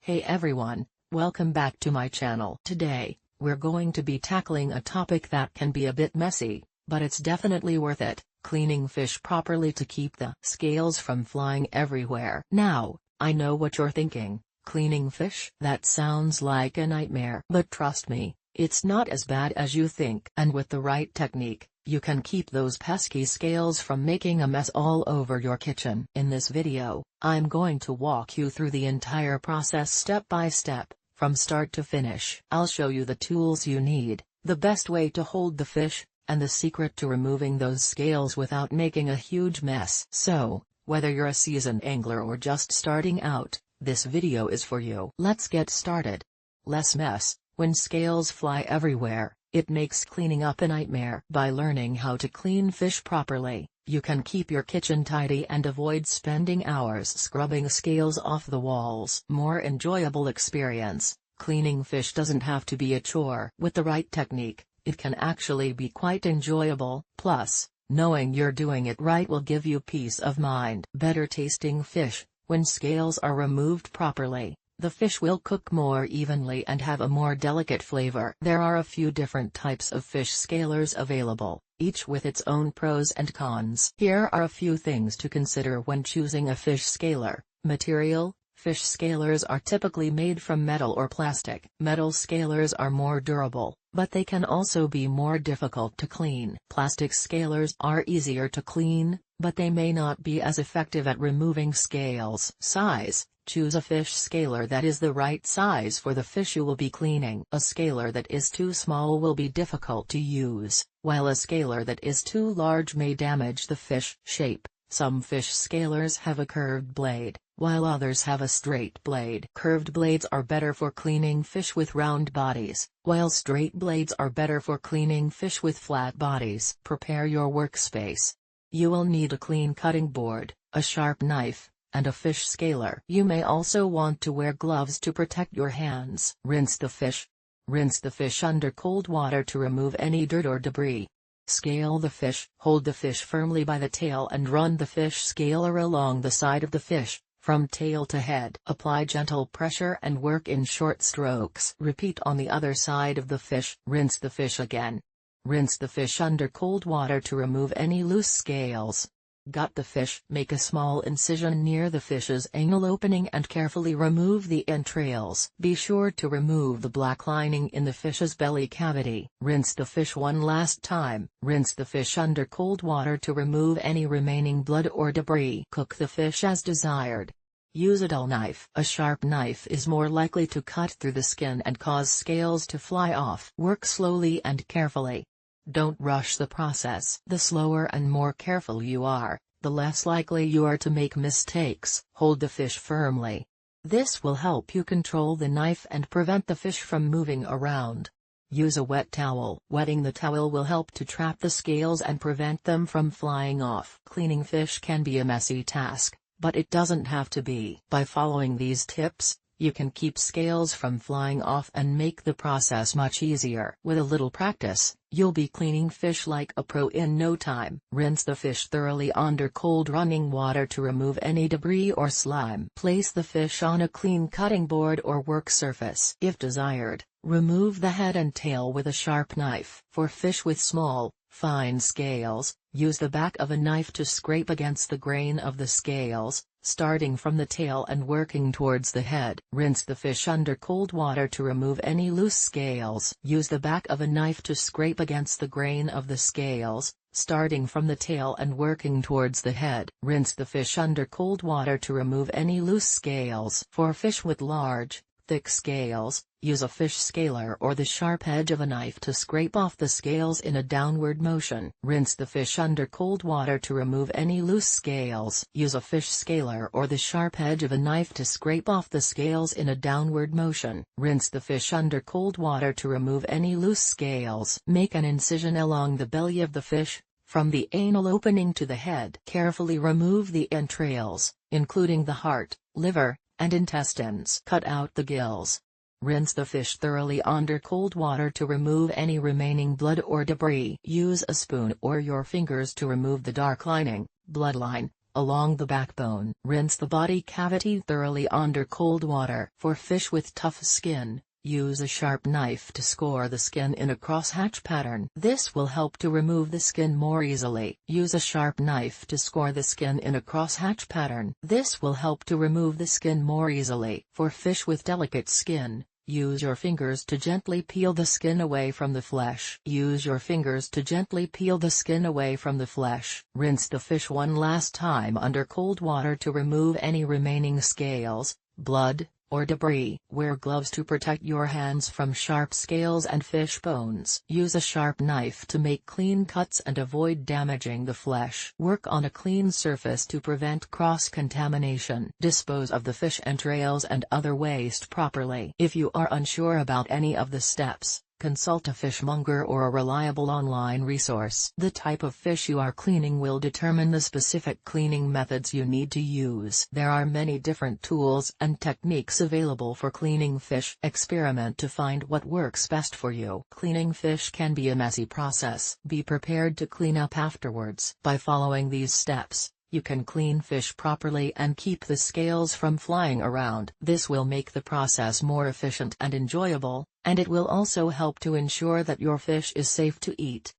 Hey everyone, welcome back to my channel. Today, we're going to be tackling a topic that can be a bit messy, but it's definitely worth it: cleaning fish properly to keep the scales from flying everywhere. Now, I know what you're thinking: cleaning fish? That sounds like a nightmare. But trust me, it's not as bad as you think. And with the right technique, you can keep those pesky scales from making a mess all over your kitchen. In this video, I'm going to walk you through the entire process step by step, from start to finish. I'll show you the tools you need, the best way to hold the fish, and the secret to removing those scales without making a huge mess. So, whether you're a seasoned angler or just starting out, this video is for you. Let's get started. Less mess. When scales fly everywhere, it makes cleaning up a nightmare. By learning how to clean fish properly, you can keep your kitchen tidy and avoid spending hours scrubbing scales off the walls. More enjoyable experience. Cleaning fish doesn't have to be a chore. With the right technique, it can actually be quite enjoyable. Plus, knowing you're doing it right will give you peace of mind. Better tasting fish. When scales are removed properly, the fish will cook more evenly and have a more delicate flavor. There are a few different types of fish scalers available, each with its own pros and cons. Here are a few things to consider when choosing a fish scaler. Material: fish scalers are typically made from metal or plastic. Metal scalers are more durable, but they can also be more difficult to clean. Plastic scalers are easier to clean, but they may not be as effective at removing scales. Size: choose a fish scaler that is the right size for the fish you will be cleaning. A scaler that is too small will be difficult to use, while a scaler that is too large may damage the fish. Shape: some fish scalers have a curved blade, while others have a straight blade. Curved blades are better for cleaning fish with round bodies, while straight blades are better for cleaning fish with flat bodies. Prepare your workspace. You will need a clean cutting board, a sharp knife, and a fish scaler. You may also want to wear gloves to protect your hands. Rinse the fish. Rinse the fish under cold water to remove any dirt or debris. Scale the fish. Hold the fish firmly by the tail and run the fish scaler along the side of the fish, from tail to head. Apply gentle pressure and work in short strokes. Repeat on the other side of the fish. Rinse the fish again. Rinse the fish under cold water to remove any loose scales. Gut the fish. Make a small incision near the fish's anal opening and carefully remove the entrails. Be sure to remove the black lining in the fish's belly cavity. Rinse the fish one last time. Rinse the fish under cold water to remove any remaining blood or debris. Cook the fish as desired. Use a dull knife. A sharp knife is more likely to cut through the skin and cause scales to fly off. Work slowly and carefully. Don't rush the process. The slower and more careful you are, the less likely you are to make mistakes. Hold the fish firmly. This will help you control the knife and prevent the fish from moving around. Use a wet towel. Wetting the towel will help to trap the scales and prevent them from flying off. Cleaning fish can be a messy task, but it doesn't have to be. By following these tips, you can keep scales from flying off and make the process much easier. With a little practice, you'll be cleaning fish like a pro in no time. Rinse the fish thoroughly under cold running water to remove any debris or slime. Place the fish on a clean cutting board or work surface. If desired, remove the head and tail with a sharp knife. For fish with small, fine scales, use the back of a knife to scrape against the grain of the scales, starting from the tail and working towards the head. Rinse the fish under cold water to remove any loose scales. Use the back of a knife to scrape against the grain of the scales, starting from the tail and working towards the head. Rinse the fish under cold water to remove any loose scales. For fish with large, thick scales, use a fish scaler or the sharp edge of a knife to scrape off the scales in a downward motion. Rinse the fish under cold water to remove any loose scales. Use a fish scaler or the sharp edge of a knife to scrape off the scales in a downward motion. Rinse the fish under cold water to remove any loose scales. Make an incision along the belly of the fish, from the anal opening to the head. Carefully remove the entrails, including the heart, liver, and intestines. Cut out the gills. Rinse the fish thoroughly under cold water to remove any remaining blood or debris. Use a spoon or your fingers to remove the dark lining, bloodline, along the backbone. Rinse the body cavity thoroughly under cold water. For fish with tough skin, use a sharp knife to score the skin in a crosshatch pattern. This will help to remove the skin more easily. Use a sharp knife to score the skin in a crosshatch pattern. This will help to remove the skin more easily. For fish with delicate skin, use your fingers to gently peel the skin away from the flesh. Use your fingers to gently peel the skin away from the flesh. Rinse the fish one last time under cold water to remove any remaining scales, blood, or debris. Wear gloves to protect your hands from sharp scales and fish bones. Use a sharp knife to make clean cuts and avoid damaging the flesh. Work on a clean surface to prevent cross-contamination. Dispose of the fish entrails and other waste properly. If you are unsure about any of the steps, consult a fishmonger or a reliable online resource. The type of fish you are cleaning will determine the specific cleaning methods you need to use. There are many different tools and techniques available for cleaning fish. Experiment to find what works best for you. Cleaning fish can be a messy process. Be prepared to clean up afterwards. By following these steps, you can clean fish properly and keep the scales from flying around. This will make the process more efficient and enjoyable, and it will also help to ensure that your fish is safe to eat.